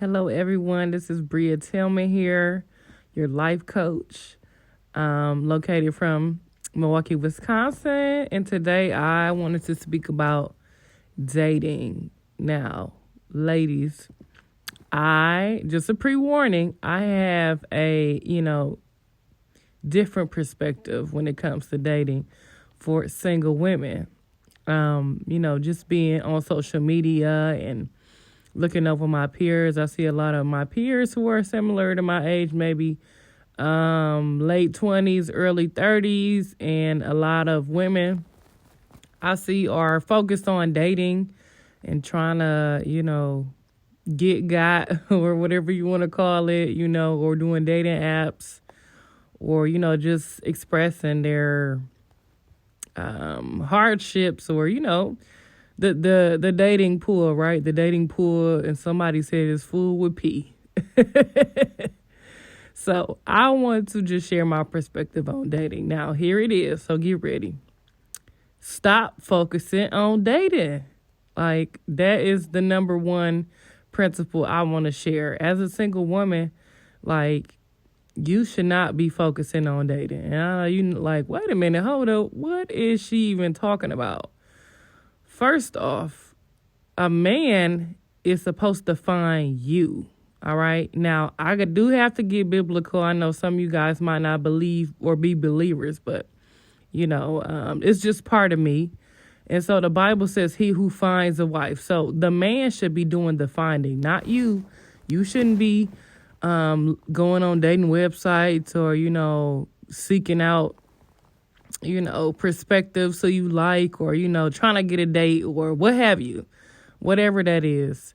Hello, everyone. This is Bria Tillman here, your life coach, located from Milwaukee, Wisconsin. And today I wanted to speak about dating. Now, ladies, just a pre-warning, I have a, different perspective when it comes to dating for single women. Just being on social media and looking over my peers, I see a lot of my peers who are similar to my age, maybe late 20s, early 30s, and a lot of women I see are focused on dating and trying to, get got or whatever you want to call it, or doing dating apps or, just expressing their hardships or, the dating pool, right? The dating pool, and somebody said it's full with pee. So I want to just share my perspective on dating. Now, here it is. So get ready. Stop focusing on dating. Like, that is the number one principle I want to share. As a single woman, like, you should not be focusing on dating. And you like, wait a minute, hold up. What is she even talking about? First off, a man is supposed to find you, all right? Now, I do have to get biblical. I know some of you guys might not believe or be believers, but, it's just part of me. And so the Bible says he who finds a wife. So the man should be doing the finding, not you. You shouldn't be going on dating websites or, seeking out perspective so you like or, trying to get a date or what have you, whatever that is.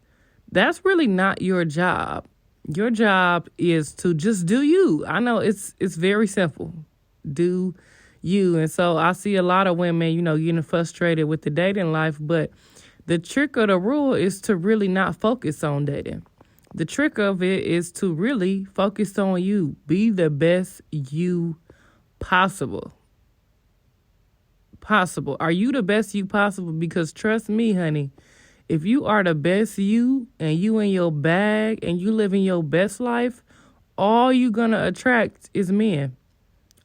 That's really not your job. Your job is to just do you. I know it's very simple. Do you. And so I see a lot of women, getting frustrated with the dating life, but the trick of the rule is to really not focus on dating. The trick of it is to really focus on you. Be the best you possible. Are you the best you possible? Because trust me, honey, if you are the best you and you in your bag and you living your best life, all you're going to attract is men.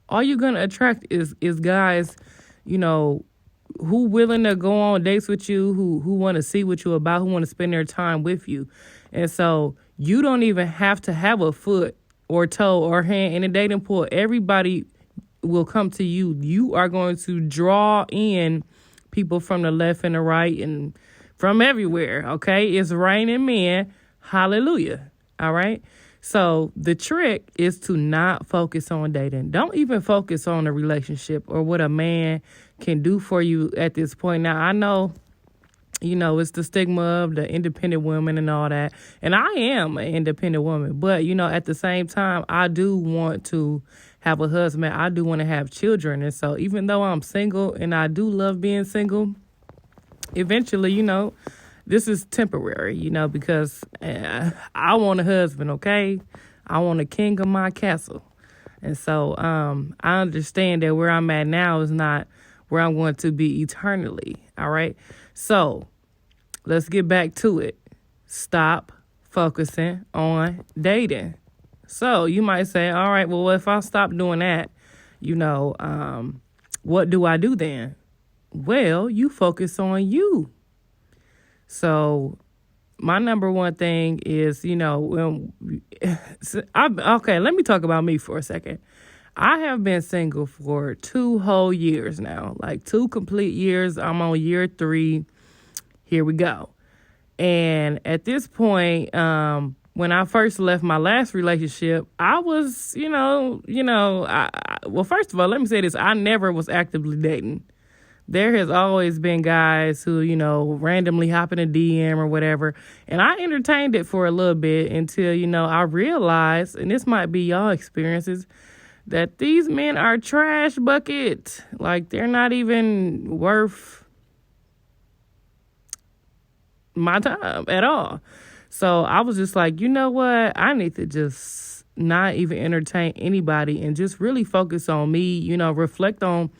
All you're going to attract is guys, who willing to go on dates with you, who want to see what you're about, who want to spend their time with you. And so you don't even have to have a foot or toe or hand in a dating pool. Everybody will come to you. You are going to draw in people from the left and the right and from everywhere, okay? It's raining men. Hallelujah. All right? So the trick is to not focus on dating. Don't even focus on a relationship or what a man can do for you at this point. Now, I know, it's the stigma of the independent woman and all that. And I am an independent woman. But, at the same time, I do want to have a husband. I do want to have children. And so even though I'm single and I do love being single, eventually, this is temporary, because I want a husband, okay? I want a king of my castle. And so I understand that where I'm at now is not where I'm going to be eternally, all right? So let's get back to it. Stop focusing on dating. So you might say, all right, well, if I stop doing that, what do I do then? Well, you focus on you. So my number one thing is, let me talk about me for a second. I have been single for 2 whole years now, like 2 complete years. I'm on year 3. Here we go. And at this point, when I first left my last relationship, I was, well, first of all, let me say this. I never was actively dating. There has always been guys who, randomly hop in a DM or whatever. And I entertained it for a little bit until, I realized, and this might be y'all experiences, that these men are trash bucket. Like, they're not even worth my time at all. So I was just like, you know what? I need to just not even entertain anybody and just really focus on me, reflect on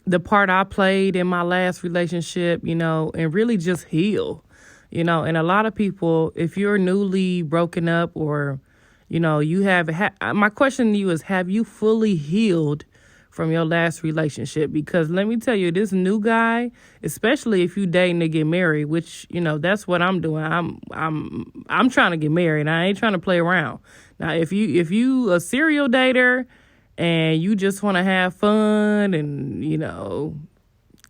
the part I played in my last relationship, and really just heal. And a lot of people, if you're newly broken up or, you have, my question to you is, have you fully healed from your last relationship? Because let me tell you, this new guy, especially if you dating to get married, which, that's what I'm doing. I'm trying to get married. I ain't trying to play around. Now, if you a serial dater and you just want to have fun and,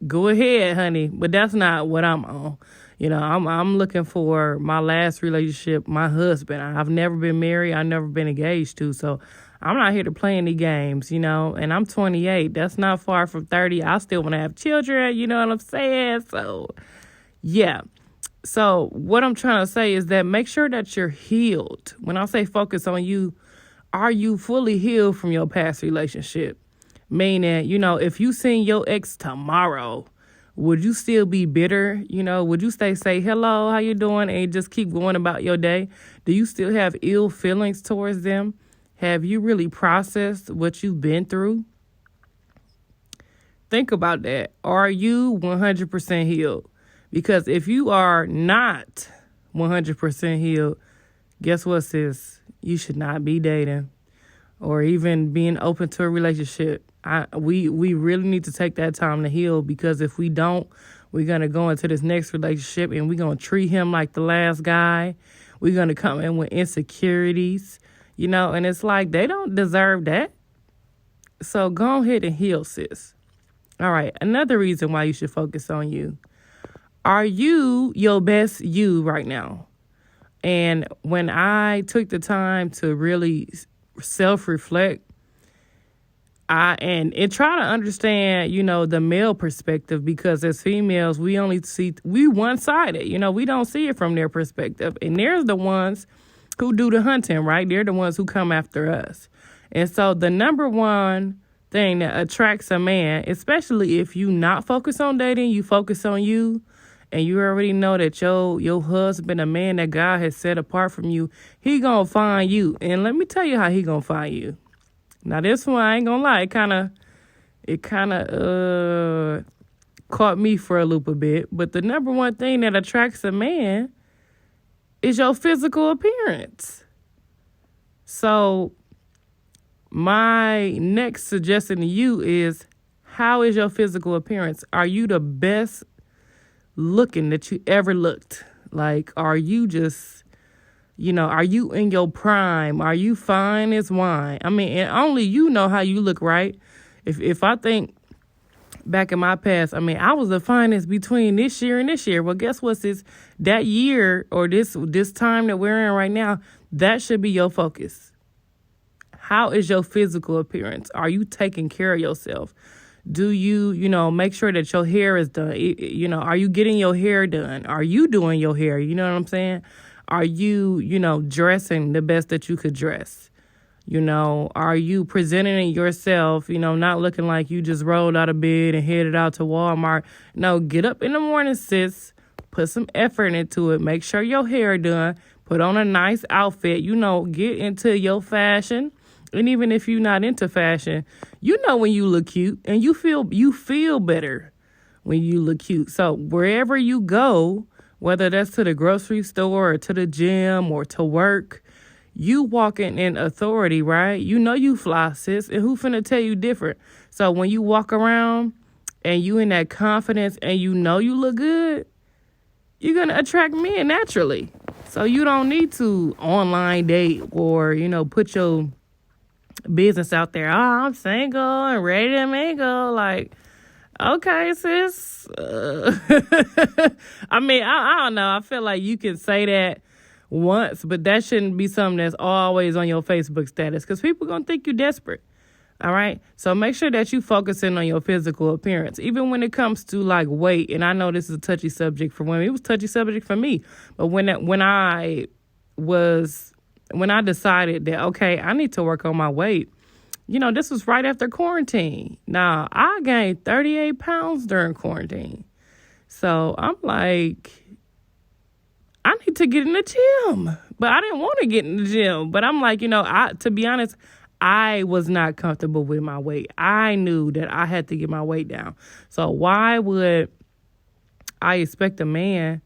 go ahead, honey. But that's not what I'm on. I'm looking for my last relationship, my husband. I've never been married. I've never been engaged to. So I'm not here to play any games, and I'm 28. That's not far from 30. I still want to have children. You know what I'm saying? So, yeah. So what I'm trying to say is that make sure that you're healed. When I say focus on you, are you fully healed from your past relationship? Meaning, if you seen your ex tomorrow, would you still be bitter? Would you say hello, how you doing, and just keep going about your day? Do you still have ill feelings towards them? Have you really processed what you've been through? Think about that. Are you 100% healed? Because if you are not 100% healed, guess what, sis? You should not be dating or even being open to a relationship. We really need to take that time to heal, because if we don't, we're going to go into this next relationship and we're going to treat him like the last guy. We're going to come in with insecurities, and it's like they don't deserve that. So go ahead and heal, sis. All right. Another reason why you should focus on you. Are you your best you right now? And when I took the time to really self-reflect, and try to understand, the male perspective, because as females, we one-sided, we don't see it from their perspective. And there's the ones who do the hunting, right? They're the ones who come after us. And so the number one thing that attracts a man, especially if you not focus on dating, you focus on you, and you already know that your husband, a man that God has set apart from you, he gonna find you. And let me tell you how he gonna find you. Now, this one, I ain't gonna lie, it kind of caught me for a loop a bit. But the number one thing that attracts a man is your physical appearance. So my next suggestion to you is, how is your physical appearance? Are you the best looking that you ever looked? Like, are you just... are you in your prime? Are you fine as wine? I mean, and only you know how you look, right? If I think back in my past, I was the finest between this year and this year. Well, guess what, sis? That year or this time that we're in right now, that should be your focus. How is your physical appearance? Are you taking care of yourself? Do you, make sure that your hair is done? Are you getting your hair done? Are you doing your hair? You know what I'm saying? Are you, dressing the best that you could dress? Are you presenting yourself, not looking like you just rolled out of bed and headed out to Walmart? No, get up in the morning, sis. Put some effort into it. Make sure your hair done. Put on a nice outfit. Get into your fashion. And even if you're not into fashion, when you look cute, and you feel better when you look cute. So wherever you go, whether that's to the grocery store or to the gym or to work, you walking in authority, right? You fly, sis, and who finna tell you different? So when you walk around and you in that confidence and you look good, you're going to attract men naturally. So you don't need to online date or, put your business out there. Oh, I'm single and ready to mingle. Like, okay, sis. I don't know. I feel like you can say that once, but that shouldn't be something that's always on your Facebook status, because people going to think you're desperate. All right. So make sure that you focusing on your physical appearance, even when it comes to like weight. And I know this is a touchy subject for women. It was a touchy subject for me. But when I decided that, okay, I need to work on my weight, this was right after quarantine. Now, I gained 38 pounds during quarantine. So I'm like, I need to get in the gym. But I didn't want to get in the gym. But I'm like, to be honest, I was not comfortable with my weight. I knew that I had to get my weight down. So why would I expect a man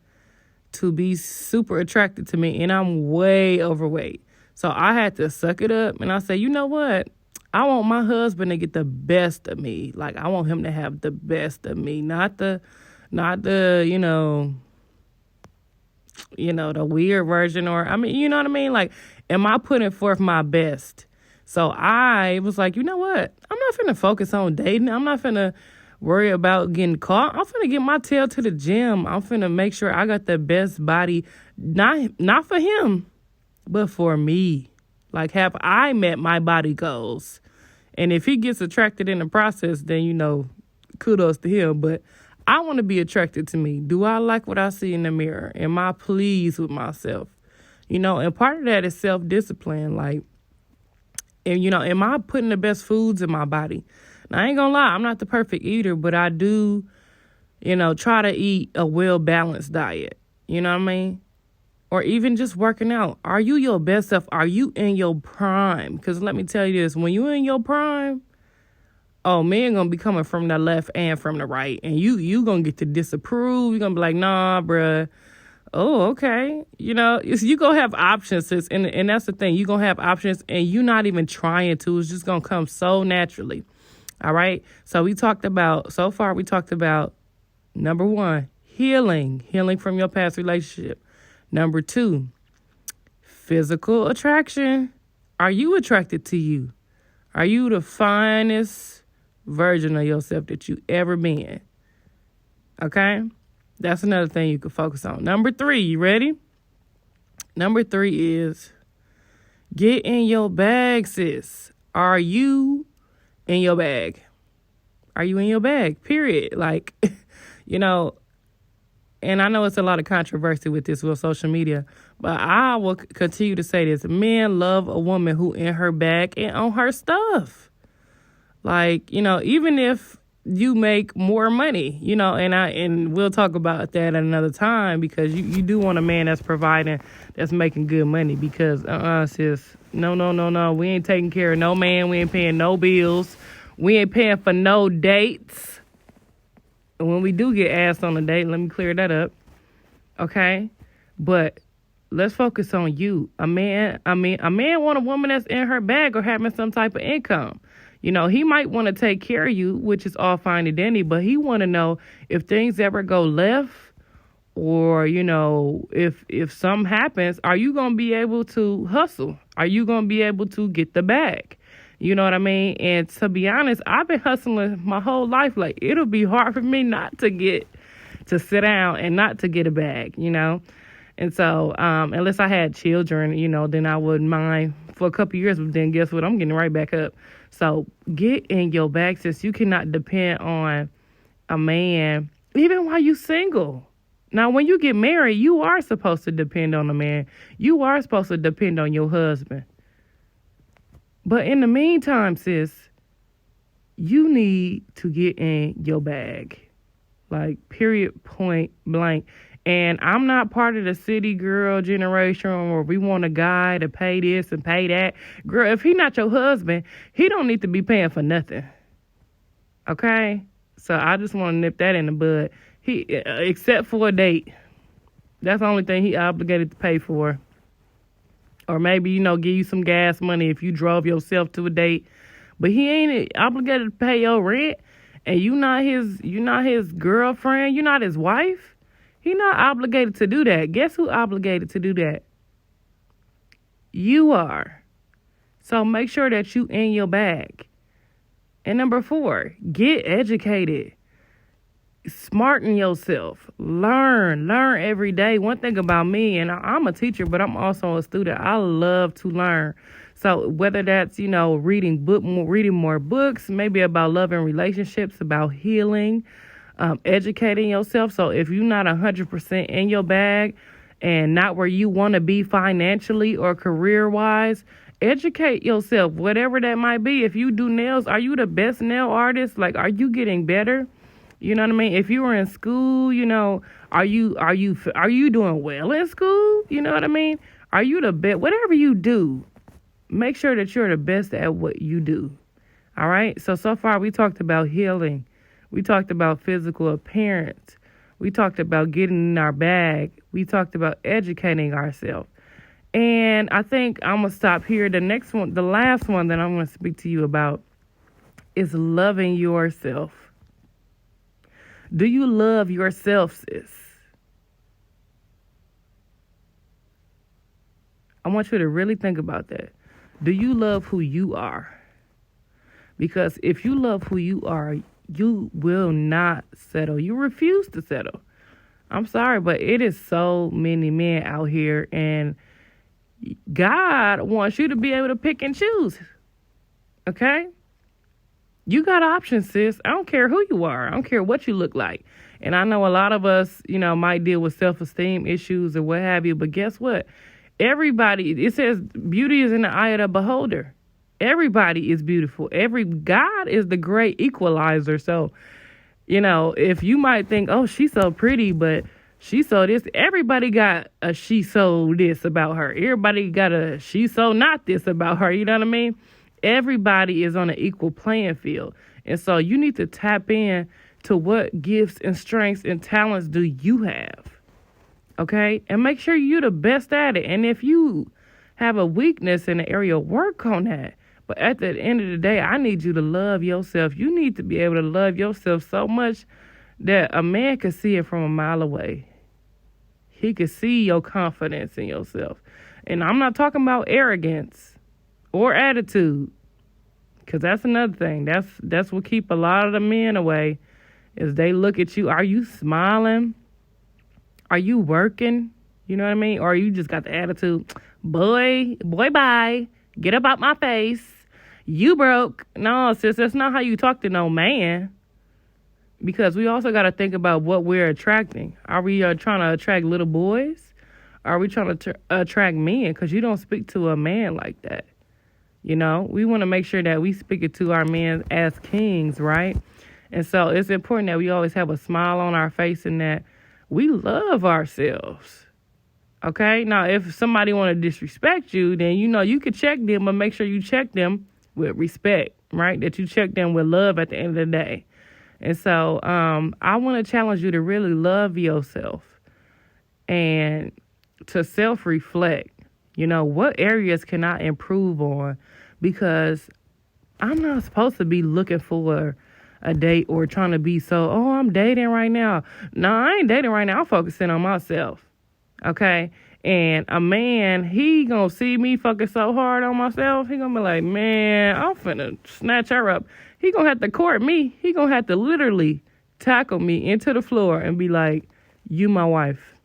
to be super attracted to me, and I'm way overweight. So I had to suck it up, and I said, you know what? I want my husband to get the best of me. Like, I want him to have the best of me, not the, the weird version, or, I mean, you know what I mean? Like, am I putting forth my best? So I was like, you know what? I'm not finna focus on dating. I'm not finna worry about getting caught. I'm finna get my tail to the gym. I'm finna make sure I got the best body, not for him, but for me. Like, have I met my body goals? And if he gets attracted in the process, then, kudos to him. But I want to be attracted to me. Do I like what I see in the mirror? Am I pleased with myself? And part of that is self-discipline. Like, and, am I putting the best foods in my body? Now, I ain't gonna lie, I'm not the perfect eater, but I do, try to eat a well-balanced diet. You know what I mean? Or even just working out. Are you your best self? Are you in your prime? Because let me tell you this, when you're in your prime, men gonna be coming from the left and from the right. And you gonna get to disapprove. You're gonna be like, nah, bruh. Oh, okay. You gonna have options, sis. And that's the thing. You're gonna have options and you're not even trying to. It's just gonna come so naturally. All right? So we talked about number 1, healing from your past relationship. Number 2, physical attraction. Are you attracted to you? Are you the finest version of yourself that you ever been? Okay? That's another thing you can focus on. Number 3, you ready? Number 3 is get in your bag, sis. Are you in your bag? Are you in your bag? Period. Like, and I know it's a lot of controversy with this with social media, but I will continue to say this. Men love a woman who in her bag and on her stuff. Like, even if you make more money, and we'll talk about that at another time, because you do want a man that's providing, that's making good money, because sis, no, we ain't taking care of no man. We ain't paying no bills. We ain't paying for no dates. When we do get asked on a date, let me clear that up. Okay? But let's focus on you. A man want a woman that's in her bag or having some type of income. He might want to take care of you, which is all fine and dandy, but he want to know if things ever go left, or, if something happens, are you going to be able to hustle? Are you going to be able to get the bag? You know what I mean? And to be honest, I've been hustling my whole life. Like, it'll be hard for me not to sit down and not to get a bag, And so, unless I had children, then I wouldn't mind for a couple of years. But then guess what? I'm getting right back up. So get in your bag, sis. You cannot depend on a man, even while you single. Now, when you get married, you are supposed to depend on a man. You are supposed to depend on your husband. But in the meantime, sis, you need to get in your bag. Like, period, point blank. And I'm not part of the city girl generation where we want a guy to pay this and pay that. Girl, if he not your husband, he don't need to be paying for nothing. Okay? So I just want to nip that in the bud. He, except for a date. That's the only thing he obligated to pay for. Or maybe, give you some gas money if you drove yourself to a date. But he ain't obligated to pay your rent. And you not his girlfriend. You're not his wife. He not obligated to do that. Guess who obligated to do that? You are. So make sure that you in your bag. And number 4, get educated. Smarten yourself. Learn every day. One thing about me, and I'm a teacher, but I'm also a student. I love to learn. So whether that's, reading more books, maybe about love and relationships, about healing, educating yourself. So if you're not 100% in your bag and not where you want to be financially or career-wise, educate yourself, whatever that might be. If you do nails, are you the best nail artist? Like, are you getting better? You know what I mean? If you were in school, are you doing well in school? You know what I mean? Are you the best? Whatever you do, make sure that you're the best at what you do. All right? So far we talked about healing. We talked about physical appearance. We talked about getting in our bag. We talked about educating ourselves. And I think I'm going to stop here. The next one, the last one that I'm going to speak to you about is loving yourself. Do you love yourself, sis? I want you to really think about that. Do you love who you are? Because if you love who you are, you will not settle. You refuse to settle. I'm sorry, but it is so many men out here, and God wants you to be able to pick and choose. Okay? You got options, sis. I don't care who you are. I don't care what you look like. And I know a lot of us, might deal with self-esteem issues or what have you, but guess what? Everybody, it says beauty is in the eye of the beholder. Everybody is beautiful. God is the great equalizer. So, if you might think, oh, she's so pretty, but she so this, everybody got a she so this about her. Everybody got a she so not this about her. You know what I mean? Everybody is on an equal playing field. And so you need to tap in to what gifts and strengths and talents do you have. Okay? And make sure you're the best at it. And if you have a weakness in the area, work on that. But at the end of the day, I need you to love yourself. You need to be able to love yourself so much that a man can see it from a mile away. He can see your confidence in yourself. And I'm not talking about arrogance or attitude, because that's another thing. That's what keep a lot of the men away, is they look at you. Are you smiling? Are you working? You know what I mean? Or you just got the attitude, boy, bye. Get up out my face. You broke. No, sis, that's not how you talk to no man. Because we also got to think about what we're attracting. Are we trying to attract little boys? Are we trying to attract men? Because you don't speak to a man like that. We want to make sure that we speak it to our men as kings, right? And so it's important that we always have a smile on our face and that we love ourselves. Okay? Now, if somebody want to disrespect you, then, you could check them, but make sure you check them with respect, right? That you check them with love at the end of the day. And so I want to challenge you to really love yourself and to self-reflect. What areas can I improve on? Because I'm not supposed to be looking for a date or trying to be I'm dating right now. No, I ain't dating right now. I'm focusing on myself. Okay? And a man, he gonna see me fucking so hard on myself. He gonna be like, man, I'm finna snatch her up. He gonna have to court me. He gonna have to literally tackle me into the floor and be like, you my wife.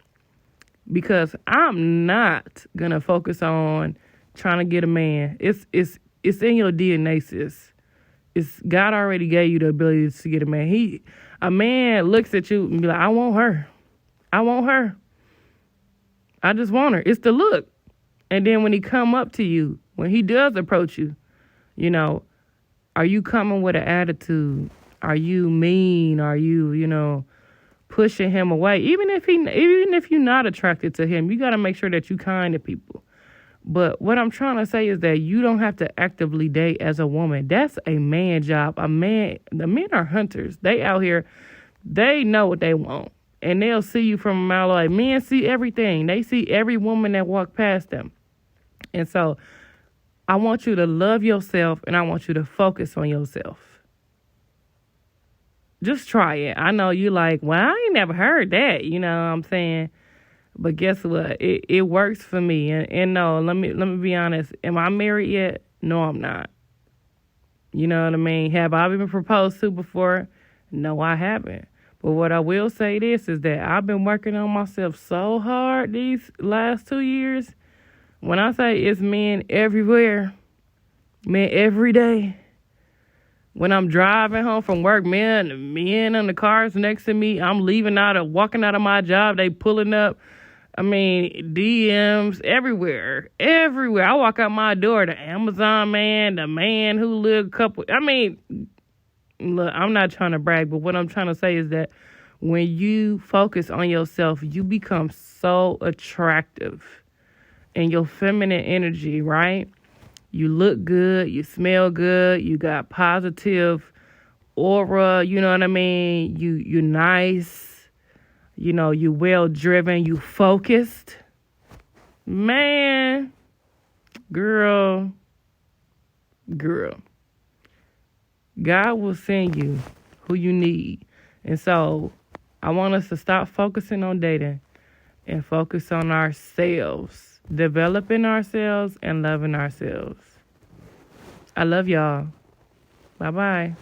Because I'm not gonna focus on trying to get a man. It's in your DNA, sis. It's God already gave you the ability to get a man. A man looks at you and be like, I want her. I want her. I just want her. It's the look. And then when he come up to you, when he does approach you, are you coming with an attitude? Are you mean? Are you, pushing him away? Even if you're not attracted to him, you got to make sure that you kind to people. But what I'm trying to say is that you don't have to actively date as a woman. That's a man job. The men are hunters. They out here, they know what they want. And they'll see you from a mile away. Men see everything. They see every woman that walk past them. And so I want you to love yourself, and I want you to focus on yourself. Just try it. I know you like, well, I ain't never heard that. You know what I'm saying? But guess what? It works for me. And no, let me be honest. Am I married yet? No, I'm not. You know what I mean? Have I been proposed to before? No, I haven't. But what I will say is that I've been working on myself so hard these last 2 years. When I say it's men everywhere, men every day. When I'm driving home from work, men in the cars next to me, I'm walking out of my job, they pulling up. DMs everywhere. I walk out my door, the Amazon man, the man who lived look, I'm not trying to brag, but what I'm trying to say is that when you focus on yourself, you become so attractive in your feminine energy, right? You look good, you smell good, you got positive aura, you know what I mean? You're nice. you well driven, you focused. Man, girl, God will send you who you need. And so I want us to stop focusing on dating and focus on ourselves, developing ourselves and loving ourselves. I love y'all. Bye-bye.